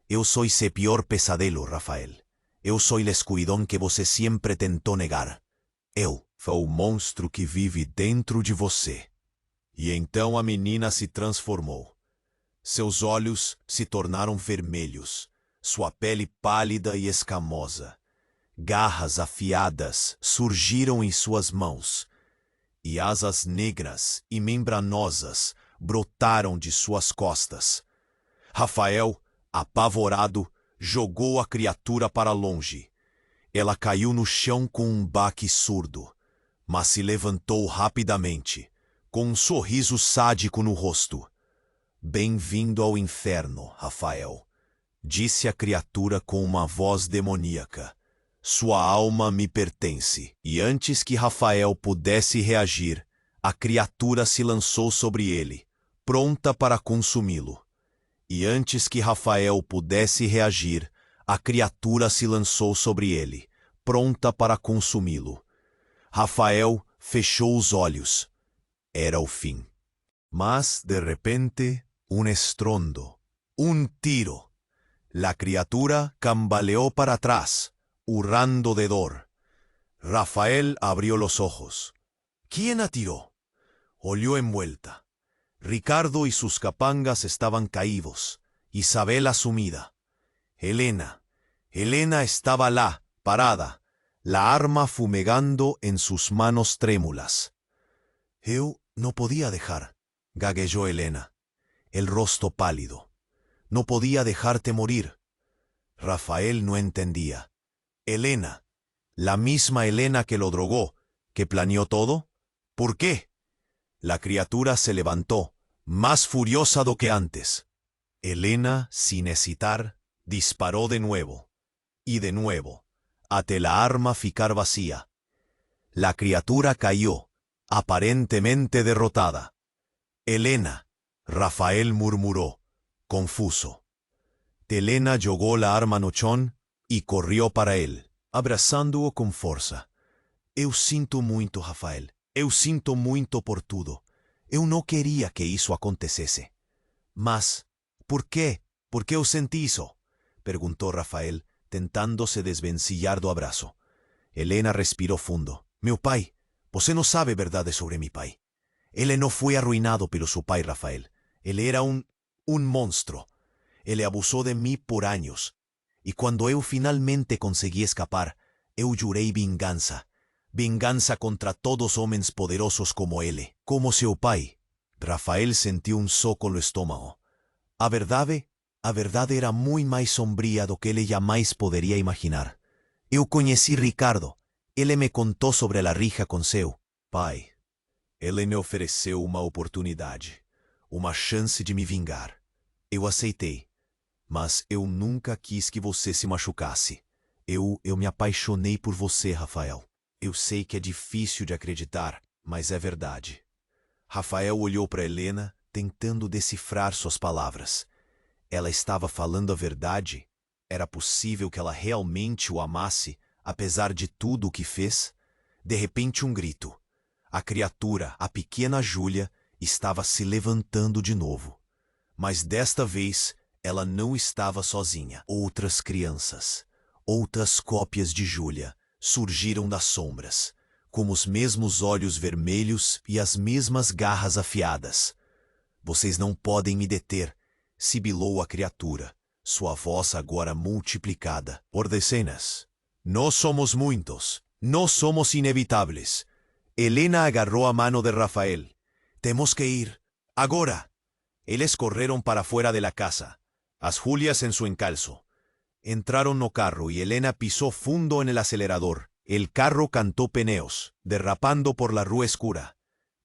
Eu soy se pior pesadelo, Rafael. Eu soy la escuridão que você siempre tentó negar. Eu sou o monstro que vive dentro de você. E então a menina se transformou. Seus olhos se tornaram vermelhos, sua pele pálida e escamosa. Garras afiadas surgiram em suas mãos, e asas negras e membranosas brotaram de suas costas. Rafael, apavorado, jogou a criatura para longe. Ela caiu no chão com um baque surdo, mas se levantou rapidamente, com um sorriso sádico no rosto. Bem-vindo ao inferno, Rafael, disse a criatura com uma voz demoníaca. Sua alma me pertence. E antes que Rafael pudesse reagir, a criatura se lançou sobre ele, pronta para consumi-lo. E antes que Rafael pudesse reagir, a criatura se lançou sobre ele, pronta para consumi-lo. Rafael fechou os olhos. Era o fim. Mas, de repente, un estrondo, un tiro. La criatura cambaleó para atrás, urrando de dor. Rafael abrió los ojos. ¿Quién atiró? Olió envuelta. Ricardo y sus capangas estaban caídos. Isabela sumida. Elena estaba lá, parada, la arma fumegando en sus manos trémulas. Eu no podía dejar, gagueó Elena, el rostro pálido. No podía dejarte morir. Rafael no entendía. Elena, la misma Elena que lo drogó, que planeó todo. ¿Por qué? La criatura se levantó, más furiosa do que antes. Elena, sin hesitar, disparó de nuevo. Y de nuevo, hasta la arma ficar vacía. La criatura cayó, aparentemente derrotada. Elena, Rafael murmuró, confuso. Elena jogó la arma no chón y corrió para él, abrazando-o con fuerza. Eu sinto muito, Rafael. Eu sinto muito por tudo. Eu não queria que isso acontecesse. Mas, ¿por qué? ¿Por qué eu sentí isso? Preguntó Rafael, tentándose desvencillar do abrazo. Elena respiró fundo. Meu pai, você não sabe verdade sobre mi pai. Ele no fue arruinado pelo su pai, Rafael. Ele era un monstruo. Ele abusó de mí por años. Y cuando eu finalmente conseguí escapar, eu jurei vingança. Vingança contra todos homens poderosos como ele. Como seu pai. Rafael sentiu un soco no estómago. A verdade era muy mais sombría do que ele jamais poderia imaginar. Eu conheci Ricardo. Ele me contou sobre la rija com seu pai. Ele me ofereceu uma oportunidade, uma chance de me vingar. Eu aceitei, mas eu nunca quis que você se machucasse. Eu me apaixonei por você, Rafael. Eu sei que é difícil de acreditar, mas é verdade. Rafael olhou para Helena, tentando decifrar suas palavras. Ela estava falando a verdade? Era possível que ela realmente o amasse, apesar de tudo o que fez? De repente grito. A criatura, a pequena Júlia, estava se levantando de novo. Mas desta vez, ela não estava sozinha. Outras crianças, outras cópias de Júlia, surgiram das sombras, com os mesmos olhos vermelhos e as mesmas garras afiadas. Vocês não podem me deter, sibilou a criatura, sua voz agora multiplicada por dezenas. Nós somos muitos, nós somos inevitáveis. Elena agarró a mano de Rafael. Temos que ir. Agora. Eles correron para fuera de la casa, as Julias en su encalzo. Entraron no carro y Elena pisó fundo en el acelerador. El carro cantó peneos, derrapando por la rúa oscura.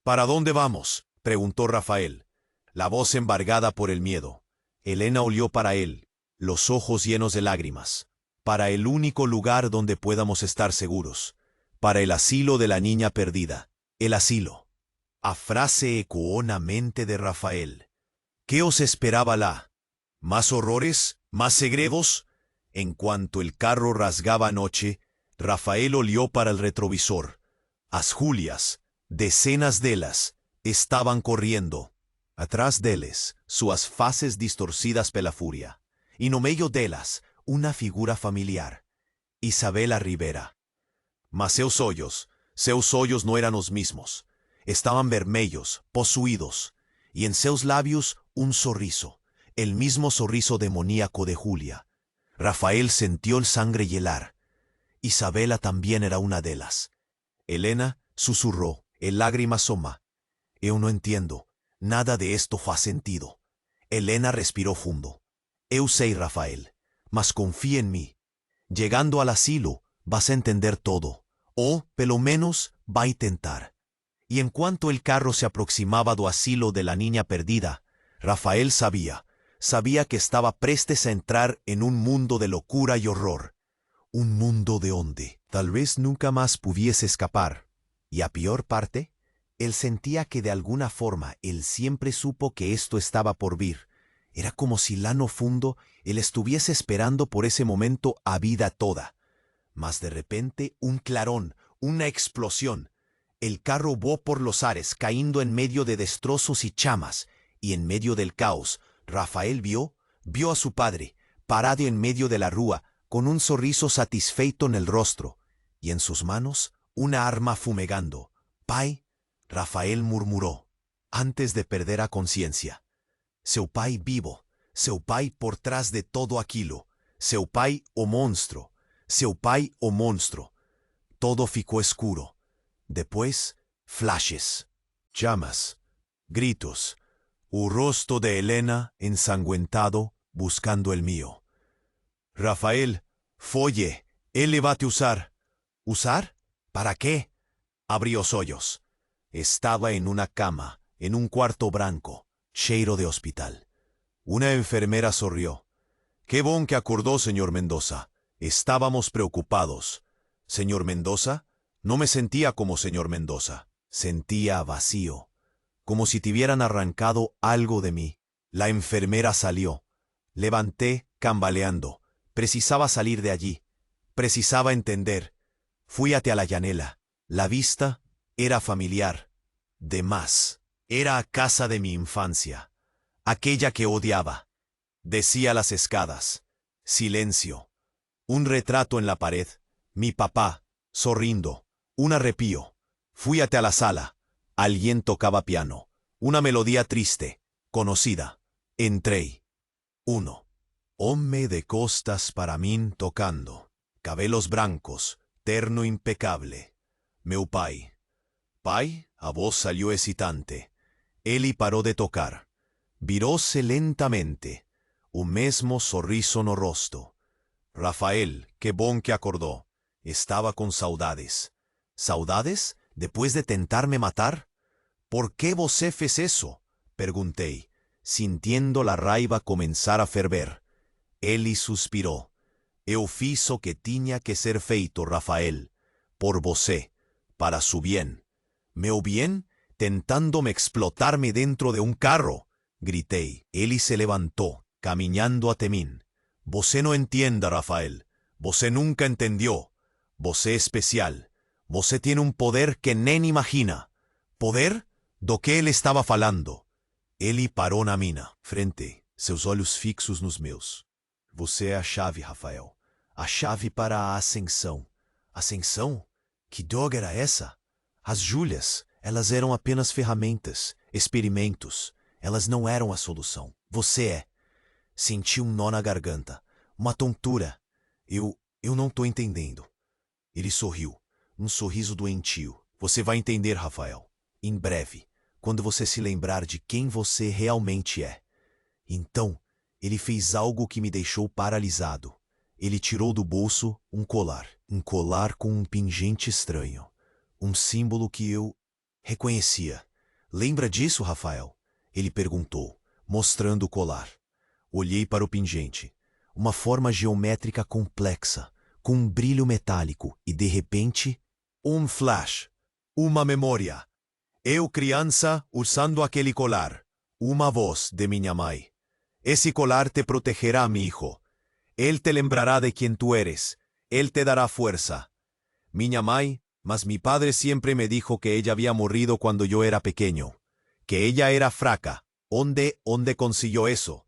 ¿Para dónde vamos? Preguntó Rafael, la voz embargada por el miedo. Elena olió para él, los ojos llenos de lágrimas. Para el único lugar donde podamos estar seguros. Para el asilo de la niña perdida. El asilo. A frase ecoó na mente de Rafael. ¿Qué os esperaba lá? ¿Más horrores? ¿Más segredos? En cuanto el carro rasgaba anoche, Rafael olió para el retrovisor. As Julias, decenas delas, estaban corriendo. Atrás deles, suas faces distorcidas pela furia. Y no medio delas, una figura familiar. Isabela Rivera. Mas seus olhos no eran los mismos. Estaban vermelhos, posuídos, y en seus labios un sorriso, el mismo sorriso demoníaco de Julia. Rafael sintió el sangre hielar. Isabela también era una de ellas. Elena susurró, el lágrima soma. Eu no entiendo, nada de esto faz sentido. Elena respiró fundo. Eu sei, Rafael, mas confía en mí. Llegando al asilo, vas a entender todo, o, pelo menos, va a intentar. Y en cuanto el carro se aproximaba do asilo de la niña perdida, Rafael sabía que estaba prestes a entrar en un mundo de locura y horror. Un mundo de donde tal vez nunca más pudiese escapar. Y a peor parte, él sentía que de alguna forma él siempre supo que esto estaba por vir. Era como si lá no fundo él estuviese esperando por ese momento a vida toda. Mas de repente un clarón, una explosión. El carro voló por los aires, cayendo en medio de destrozos y chamas, y en medio del caos, Rafael vio a su padre, parado en medio de la rúa, con un sorriso satisfeito en el rostro. y en sus manos una arma fumegando. «Pai», Rafael murmuró, antes de perder a conciencia. «Seu pai vivo, seu pai por trás de todo aquilo, seu pai o monstro, seu pai o monstro». Todo ficou escuro. Después, flashes, llamas, gritos, el rostro de Elena ensanguentado buscando el mío. «Rafael, folle, él le va a usar». «¿Usar? ¿Para qué?» Abrí os olhos. Estaba en una cama, en un cuarto branco, cheiro de hospital. Una enfermera sonrió. «Qué bon que acordó, señor Mendoza. Estábamos preocupados». «¿Señor Mendoza?» No me sentía como señor Mendoza. Sentía vacío, como si te hubieran arrancado algo de mí. La enfermera salió. Levanté, cambaleando. Precisaba salir de allí. Precisaba entender. Fui hacia la llanela. La vista era familiar. De más. Era a casa de mi infancia. Aquella que odiaba. Decía las escadas. Silencio. Un retrato en la pared. Mi papá, sorrindo. Un arrepío. Fui hacia la sala. Alguien tocaba piano. Una melodía triste, conocida. Entré. 1. Hombre de costas para mí tocando. Cabelos brancos, terno impecable. Meu pai. Pai, a voz salió excitante. Eli paró de tocar. Viróse lentamente. Un mesmo sorriso no rosto. Rafael, qué bon que acordó. Estaba con saudades. ¿Saudades? ¿Después de tentarme matar? ¿Por qué você fez eso? Pregunté, sintiendo la raiva comenzar a ferver. Eli suspiró. Eu fiz o que tinha que ser feito, Rafael. Por você. Para su bien. ¿Meu bien? Tentándome explotarme dentro de un carro. Grité. Eli se levantó, caminando a mí. Você no entienda, Rafael. Você nunca entendió. Você especial. Você tiene un poder que nem imagina. Poder? Do que ele estava falando? Ele parou na mina, frente, seus olhos fixos nos meus. Você é a chave, Rafael. A chave para a ascensão. Ascensão? Que droga era essa? As Júlias, elas eram apenas ferramentas, experimentos. Elas não eram a solução. Você é. Senti um nó na garganta. Uma tontura. Eu não tô entendendo. Ele sorriu. Um sorriso doentio. Você vai entender, Rafael. Em breve, quando você se lembrar de quem você realmente é. Então, ele fez algo que me deixou paralisado. Ele tirou do bolso um colar. Um colar com um pingente estranho. Um símbolo que eu reconhecia. Lembra disso, Rafael? Ele perguntou, mostrando o colar. Olhei para o pingente. Uma forma geométrica complexa, com um brilho metálico e, de repente, um flash. Uma memória. Eu, criança, usando aquele colar. Uma voz de minha mãe. Esse colar te protegerá, mi hijo. Él te lembrará de quien tú eres. Él te dará fuerza. Minha mãe, mas mi padre siempre me dijo que ella había morrido cuando yo era pequeño. Que ella era fraca. ¿Dónde consiguió eso?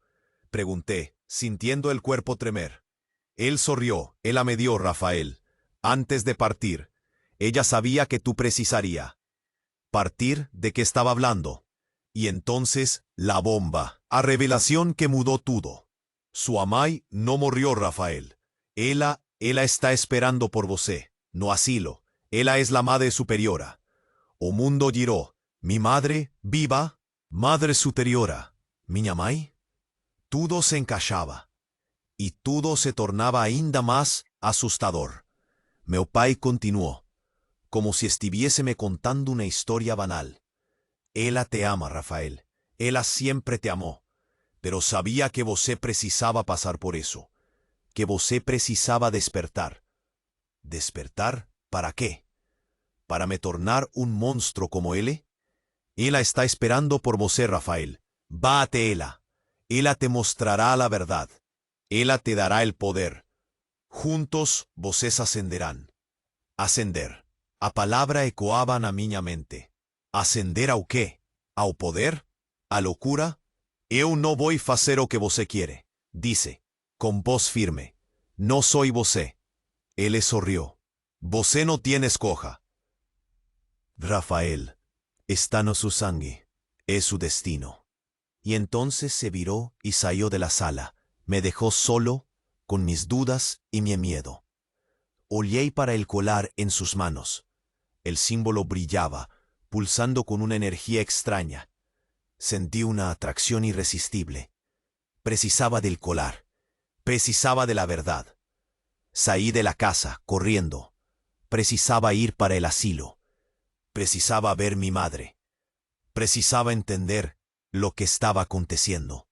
Pregunté, sintiendo el cuerpo tremer. Él sonrió. Ella me dio, Rafael. Antes de partir. Ella sabía que tú precisaría. ¿Partir? ¿De qué estaba hablando? Y entonces, la bomba. A revelación que mudó todo. Su amai no murió, Rafael. Ella está esperando por você. No asilo. Ella es la madre superiora. O mundo giró. Mi madre, viva. Madre superiora. Minha mãe? Todo se encaixaba. Y todo se tornaba ainda más asustador. Meu pai continuó. Como si estuviese me contando una historia banal. Ella te ama, Rafael. Ella siempre te amó. Pero sabía que você precisaba pasar por eso. Que você precisaba despertar. ¿Despertar? ¿Para qué? ¿Para me tornar un monstruo como él? Ella está esperando por você, Rafael. Va ante ella. Ella te mostrará la verdad. Ella te dará el poder. Juntos vocês ascenderán. Ascender. A palavra ecoaba na minha mente. Ascender ao quê? Ao poder? A loucura? Eu não vou fazer o que você quiere, disse, com voz firme. No soy você. Ele sorrió. Você no tiene escoja. Rafael, está no su sangue, es su destino. Y entonces se viró y salió de la sala. Me dejó solo, con mis dudas y mi miedo. Olhé para el colar en sus manos. El símbolo brillaba, pulsando con una energía extraña. Sentí una atracción irresistible. Precisaba del colar. Precisaba de la verdad. Salí de la casa, corriendo. Precisaba ir para el asilo. Precisaba ver mi madre. Precisaba entender lo que estaba aconteciendo.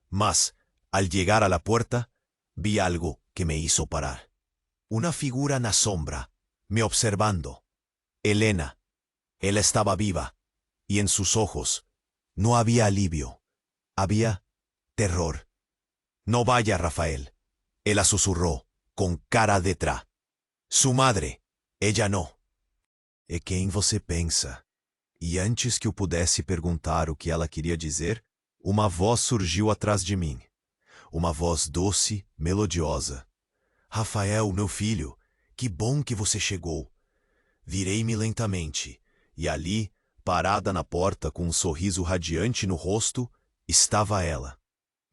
Mas, al llegar a la puerta, vi algo que me hizo parar. Una figura en la sombra, me observando. Elena. Ella estaba viva, y en sus ojos no había alivio, había terror. No vaya, Rafael. Ella susurró, con cara detrás. Su madre, ella no. É quem você pensa. E antes que eu pudesse perguntar o que ela queria dizer, uma voz surgiu atrás de mim. Uma voz doce, melodiosa. Rafael, meu filho, que bom que você chegou. Virei-me lentamente, e ali, parada na porta com um sorriso radiante no rosto, estava ela,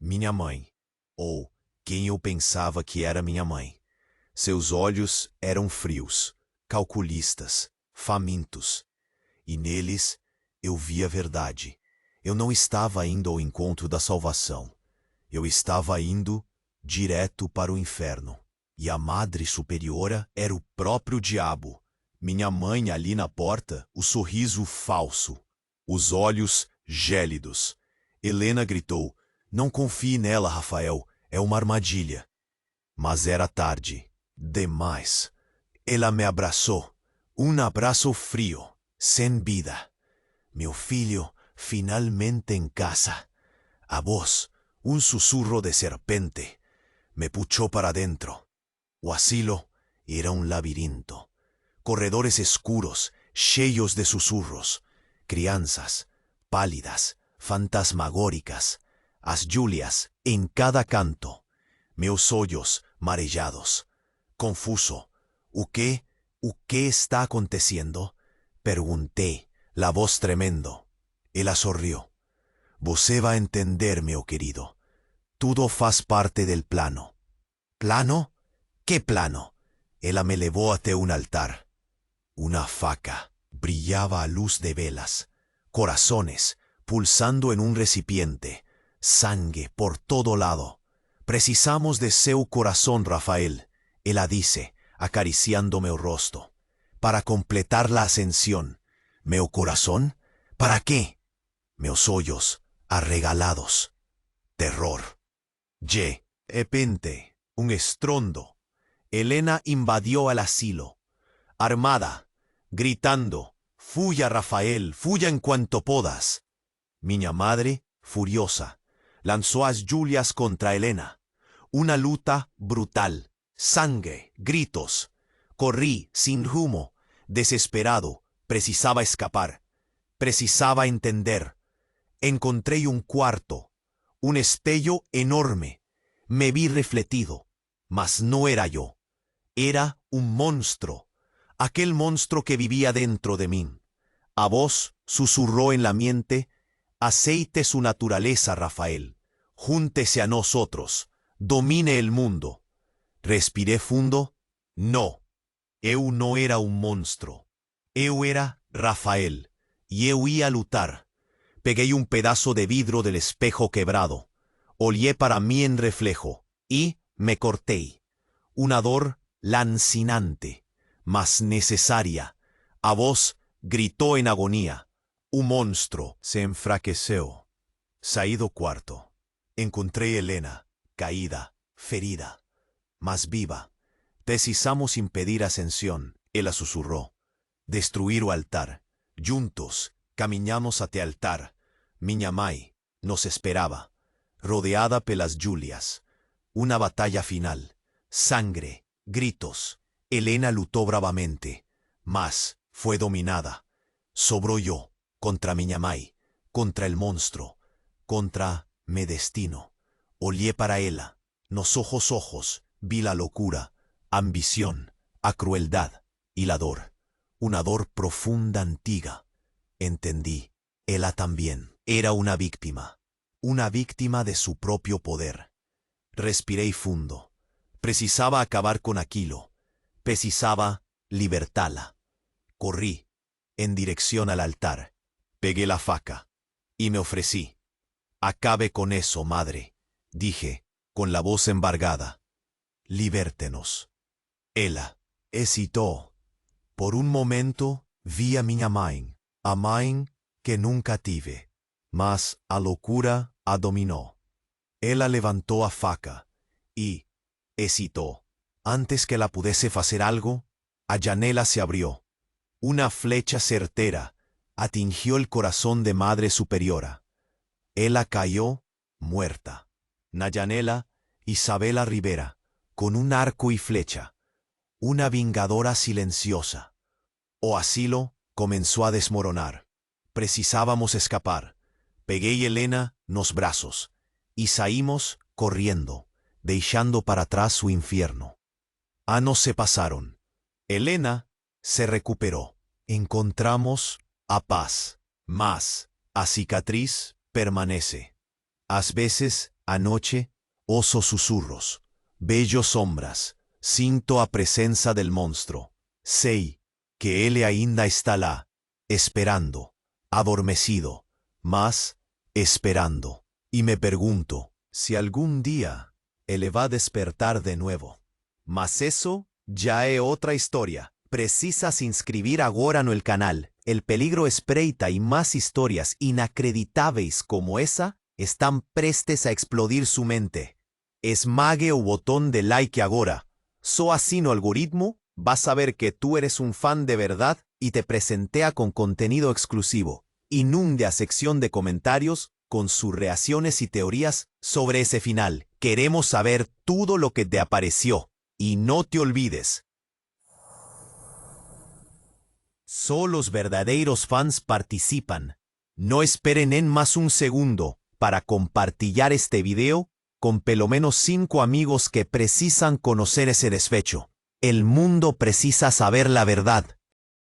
minha mãe, ou quem eu pensava que era minha mãe. Seus olhos eram frios, calculistas, famintos, e neles eu vi a verdade. Eu não estava indo ao encontro da salvação. Eu estava indo direto para o inferno. E a Madre Superiora era o próprio diabo. Minha mãe ali na porta, o sorriso falso, os olhos gélidos. Helena gritou, não confie nela, Rafael, é uma armadilha. Mas era tarde, demais. Ela me abraçou, um abraço frio, sem vida. Meu filho, finalmente em casa. A voz, un susurro de serpente, me puchó para dentro. O asilo era un laberinto. Corredores escuros, cheios de susurros, crianças, pálidas, fantasmagóricas, as Julias en cada canto, meus olhos marejados, confuso. O que está aconteciendo? Pregunté, la voz tremendo. Ela sorrió. Você va a entender, meu querido. Tudo faz parte del plano. ¿Plano? ¿Qué plano? Ela me llevó ante un altar. Una faca brillaba a luz de velas, corazones pulsando en un recipiente, sangre por todo lado. Precisamos de seu corazón, Rafael, ela dice, acariciándome el rostro, para completar la ascensión. ¿Meu corazón? ¿Para qué? Meus olhos arregalados. Terror. De repente, un estrondo. Helena invadió el asilo, armada, gritando, «Fuya, Rafael, fuya en cuanto podas». Minha madre, furiosa, lanzó a Julias contra Helena. Una luta brutal, sangre, gritos. Corrí, sin rumbo, desesperado, precisaba escapar, precisaba entender. Encontré un cuarto, un espejo enorme. Me vi refletido, mas no era yo. Era un monstruo, aquel monstruo que vivía dentro de mí. A voz susurró en la mente, aceite su naturaleza, Rafael, júntese a nosotros, domine el mundo. Respiré fundo, no, eu no era un monstruo, eu era Rafael, y eu ia a lutar. Pegué un pedazo de vidrio del espejo quebrado, olhé para mí en reflejo, y me corté. Una dor lancinante, mas necesaria. A voz gritó en agonía. Un monstruo se enfraqueció. Saí do cuarto. Encontré a Helena, caída, ferida, mas viva. Precisamos impedir ascensión, ella susurró. Destruir o altar. Juntos, caminhamos até altar. Minha mãe nos esperaba, rodeada pelas Julias. Una batalla final. Sangre, gritos. Helena luchó bravamente, mas fue dominada. Sobró yo, contra minha mãe, contra el monstruo, contra mi destino. Olhé para ella, nos ojos, vi la locura, ambición, a crueldad. y la dor, una dor profunda antigua. Entendí, ella también era una víctima de su propio poder. Respiré fundo. Precisaba acabar con Aquilo. Precisaba libertarla. Corrí, en dirección al altar. Pegué la faca, y me ofrecí. Acabe con eso, madre, dije, con la voz embargada. Libértenos. Ella hesitó. Por un momento vi a minha mãe, a mãe que nunca tive. Mas a loucura a dominó. Ella levantó a faca y hesitó. Antes que la pudiese hacer algo, a janela se abrió. Una flecha certera atingió el corazón de Madre Superiora. Ella cayó muerta. Na janela, Isabela Rivera, con un arco y flecha, una vingadora silenciosa. O asilo comenzó a desmoronar. Precisábamos escapar. Pegué y Helena nos brazos, y saímos corriendo, dejando para atrás su infierno. Años se pasaron. Helena se recuperó. Encontramos a paz, mas a cicatriz permanece. As veces, anoche, oso susurros, bellos sombras, sinto a presencia del monstruo. Sei que él ainda está lá, esperando, adormecido, mas esperando. Y me pregunto si algún día él va a despertar de nuevo. Mas eso ya es otra historia. Precisas inscribir agora no el canal. El peligro espreita y más historias inacreditáveis como esa están prestes a explodir su mente. Esmague o botón de like agora. So así no algoritmo, vas a ver que tú eres un fan de verdad y te presentea con contenido exclusivo. Inunde a sección de comentarios con sus reacciones y teorías sobre ese final. Queremos saber todo lo que te apareció. Y no te olvides. Solo los verdaderos fans participan. No esperen en más un segundo para compartir este video con pelo menos 5 amigos que precisan conocer ese desfecho. El mundo precisa saber la verdad.